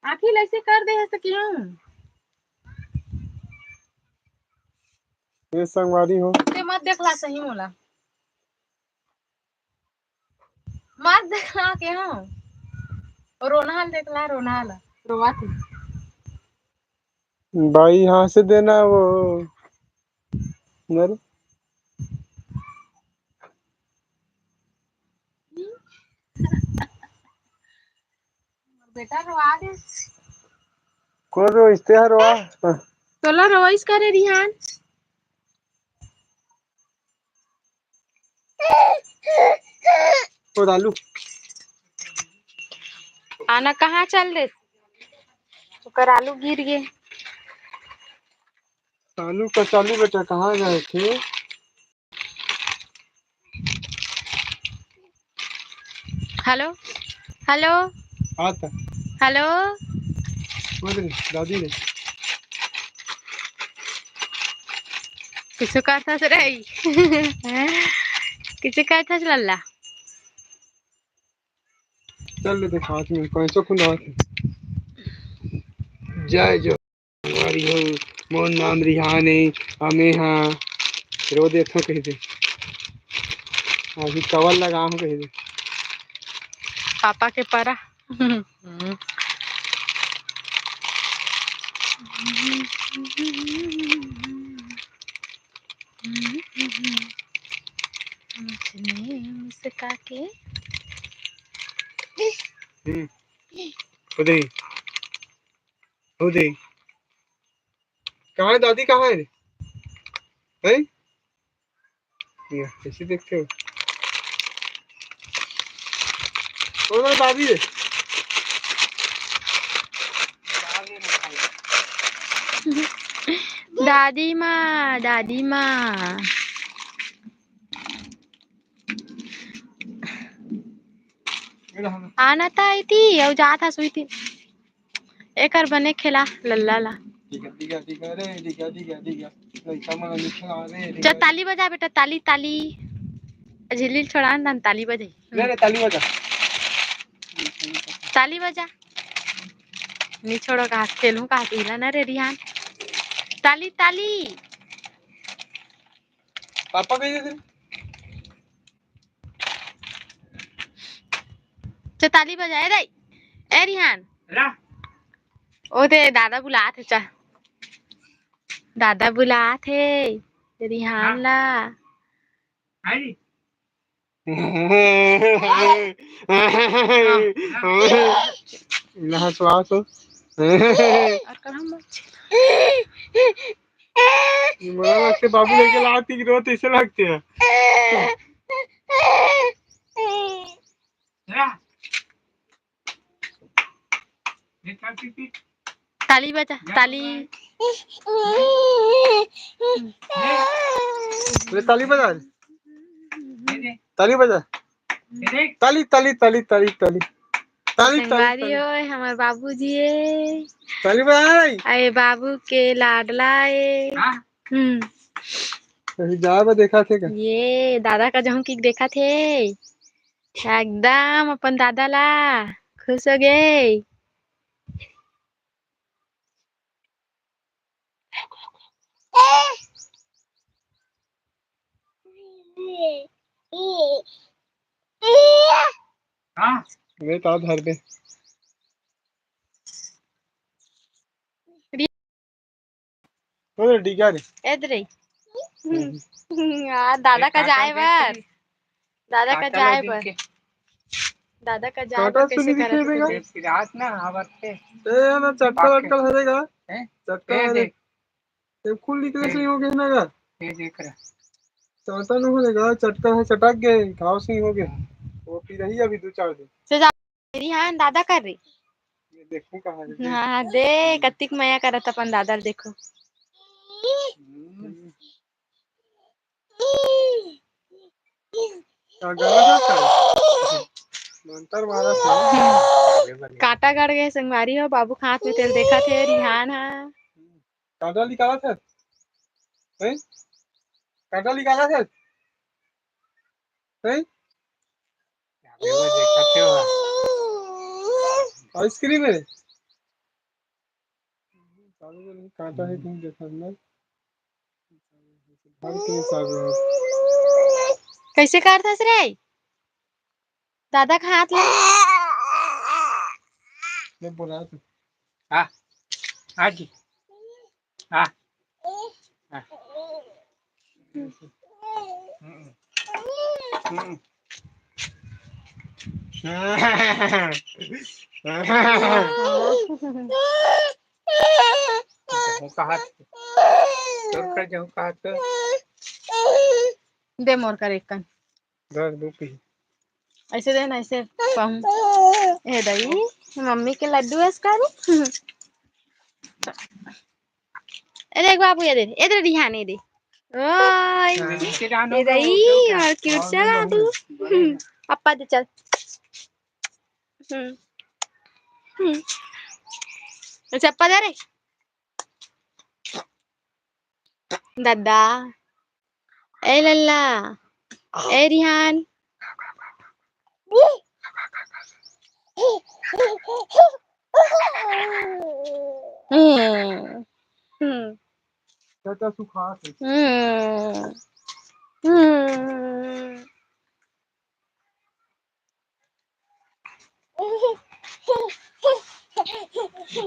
आखिर ऐसे कर दे है तो क्यों ये संगवारी हो ते मत देखला सही मोला मत देखला के हो रोनाल देखला रोनाल रोवाती भाई यहाँ से देना वो नर बेटा रोवा दे कौन रो इश्तेहार हुआ तोला रोइस करे रिहान ओ दालू आना कहाँ चल रहे तो आलू गिर गए आलू कचालू बेटा कहाँ गए थे हेलो हेलो आता हेलो दादी ने किसको कहता से रही किसे कहता से लल्ला चल ले देखा हाथ में पैसों खुला जय जो हमारी हो मोर नाम रिहान है हमें हाँ रो देखो कह दे अभी कवर लगा हम कह दे पापा के परा मुस्का के उदय उदय कहाँ है दादी कहाँ है हैं कैसे देखते हो और दादी है दादी माँ दादी माँ आना था आई थी और जा था सुई थी एक और बने खेला लल्ला ला चल ताली बजा बेटा ताली ताली झिल्ली छोड़ा ना ताली बजे ताली बजा ताली बजा नहीं छोड़ो कहा खेलूं कहा हिला ना रे रिहान ताली ताली पापा कहीं थे चल ताली बजा ए रिहान ओ दे दादा बुला थे चल दादा बुला थे रिहान ला हंसवा तो लगते बाबू लेके लाती कि रोते ऐसे लगते हैं ताली बजा ताली ताली बजा ताली बजा ताली ताली ताली ताली ताली ताली संगवारी हो हमारे बाबूजी ताली बजा अरे बाबू के लाडला जा देखा थे क्या ये दादा का जहूं की देखा थे एकदम अपन दादा ला खुश हो गए मैं तो धर दे डिगा रे इधर दादा का जाए बर दादा का जाए बर दादा का जाए बर कैसे करेगा रात ना आवते ए ना चटका लटका हरेगा चटका हरे ये फूल निकले से हो गया ना का ये देख रहा चटा न होगा चटका है चटक गए घाव से हो गया वो पी रही अभी 2-4 दिन से जा मेरी हाँ दादा कर रही ये देखूं कहां है हाँ दे कत्तिक मया करत अपन दादा देखो मंतर मारा काटा गड़ गए संगवारी हो बाबू हाथ में तेल देखा थे रिहान हा काटा निकाला था हैं काटा निकाला था हैं आइसक्रीम है काटा है कहीं देखा अंदर भर के चालू है। कैसे काटता रे दादा का हाथ ले मैं बोला तो हाँ आज हाँ हाँ दे मोर कर एक कन ऐसे देना ऐसे पम ए दई मम्मी के लड्डू है इसका अरे एक बाबू ये दे इधर ध्यान ये दे ओए ये दई और क्यूट सा तू पापा दे चल चप्पा दे रे दादा ए लल्ला ए रिहान चाचा सुखा थे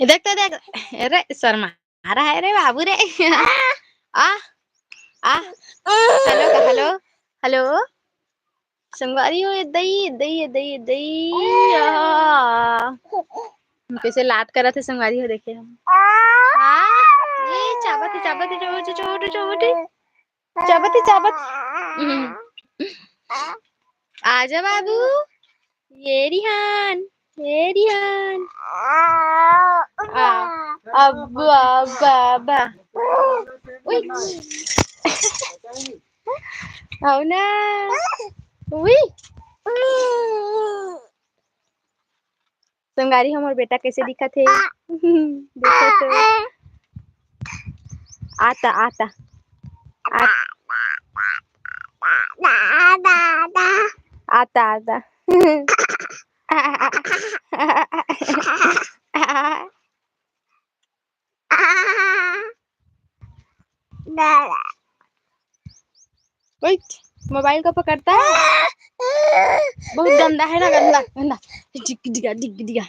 देख तो देख अरे शर्मा आ रहा है रे बाबू रे आ आ हेलो हेलो हेलो संगवारी हो दई दई दई दई कैसे लात कर रहे थे संगवारी हो देखे हम ये चाबती चाबती चोटी चोटी चोटी चाबती चाबती आजा बाबू ये रिहान अब्बा अब्बा अब्बा आओ ना उई संगारी हमार बेटा कैसे दिखा थे देखो तो आता आता आता आता मोबाइल को पकड़ता है बहुत गंदा है ना गंदा गंदा डिग दिगा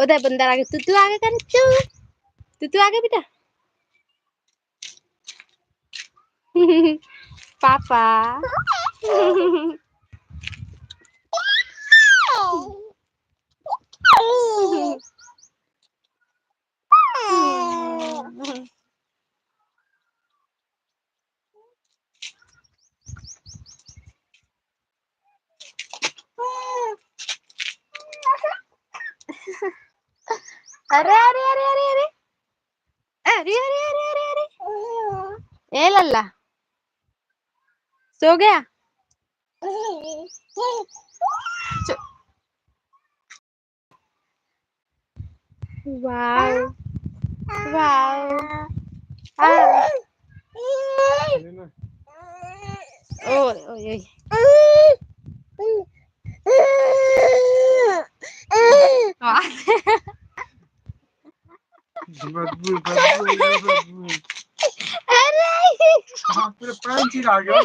उधर बंदर आगे तू आगे कर तू आगे बेटा पापा अरे अरे अरे अरे अरे अरे अरे अरे अरे अरे ए लल्ला सो गया वाओ वाओ ओए बदबू अरे पूरे प्राण चिरा गया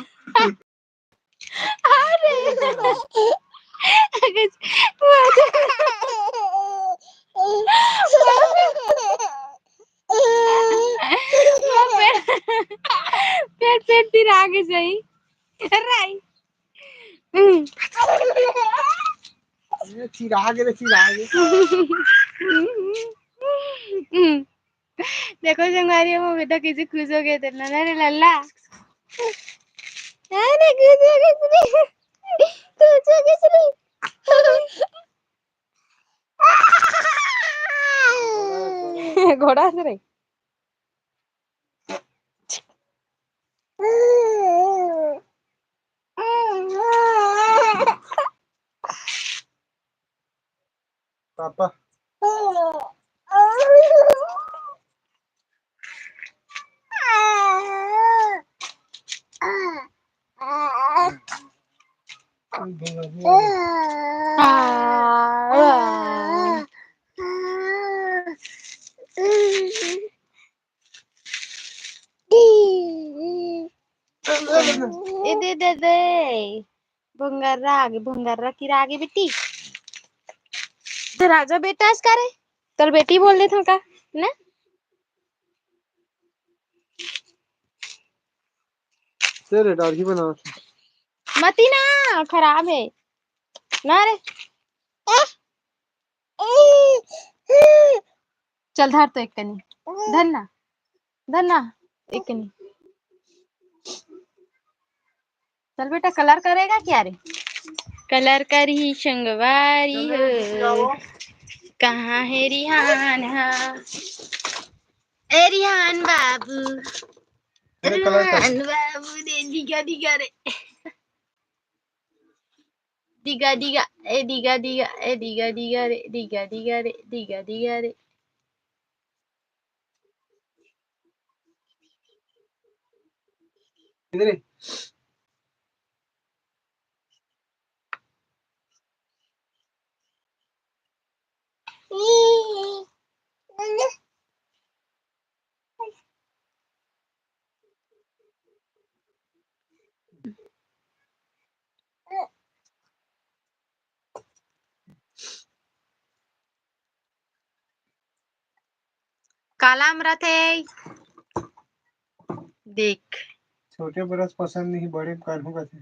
पेट पेट फिर आगे सही राई ये चिरा गए देखो संगारी वो बेटा किसी खुश हो गए थे ना रे लल्ला अरे खुश हो गए घोड़ा से रे पापा दे भंगारा की रागे बेटी तो राजा बेटा इस करे तर बेटी बोल दे था का ना तेरे डार्की बना मती ना खराब है ना रे चल धर तो एक कनी धरना एक कनी चल बेटा कलर करेगा क्या रे कलर कर ही संगवारी हो कहाँ है रिहान ए रिहान बाबू रिहान बाबू दे दिगा रे दिगा ए दिगा ए दिगा रे दिगा रे इधर काला अमृत है देख छोटे बरस पसंद नहीं बड़े कानू का थे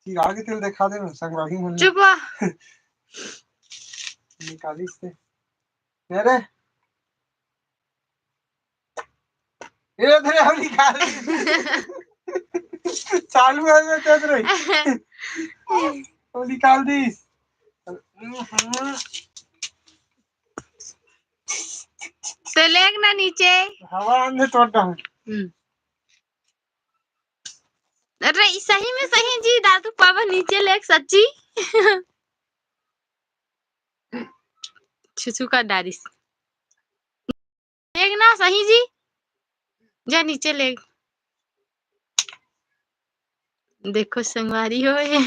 आगे तेल दिखा दे ना संगवाही मन चुप निकालिस से अरे ये धरे हम निकाल चालू है ये तेज रही वो निकाल दीस तो लेग ना नीचे हवा अंदर तोड़ता हूँ अरे सही में सही जी दादू पापा नीचे लेग सच्ची छुछू का डारिस लेग ना सही जी जा नीचे लेग देखो संगवारी हो ये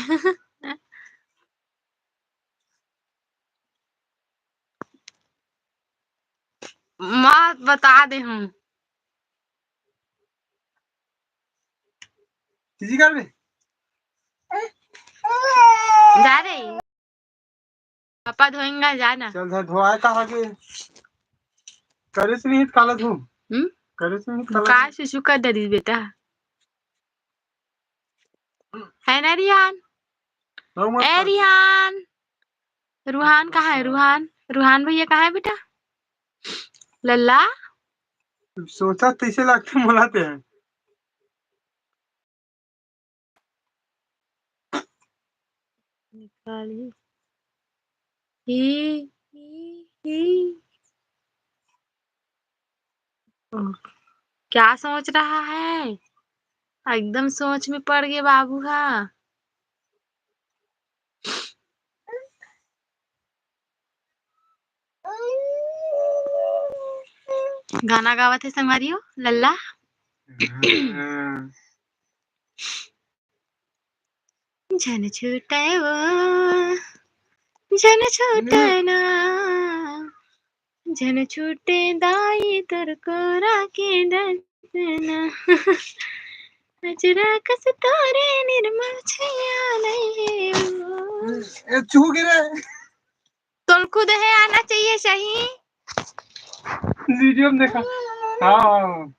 माँ बता दे हम किसी कर में जा रही पापा धोएंगा जाना चल धर धोआ कहाँ के करे से नहीं काला धो करे से नहीं काला का शिशु का डरी बेटा है ना रिहान ए रिहान रूहान कहाँ है रूहान भैया कहाँ है बेटा लल्ला सोचा तैसे लगते बुलाते हैं निकाली ही क्या सोच रहा है एकदम सोच में पड़ गए बाबू हा गाना गावत है संगवारियो लल्ला जन छूटे वो जन छूटे ना जन छूटे दाई तर को राखे दसना अजरा कस तोरे निर्मल छया नहीं चू गिरे तो खुद है आना चाहिए सही वीडियो में देखा हाँ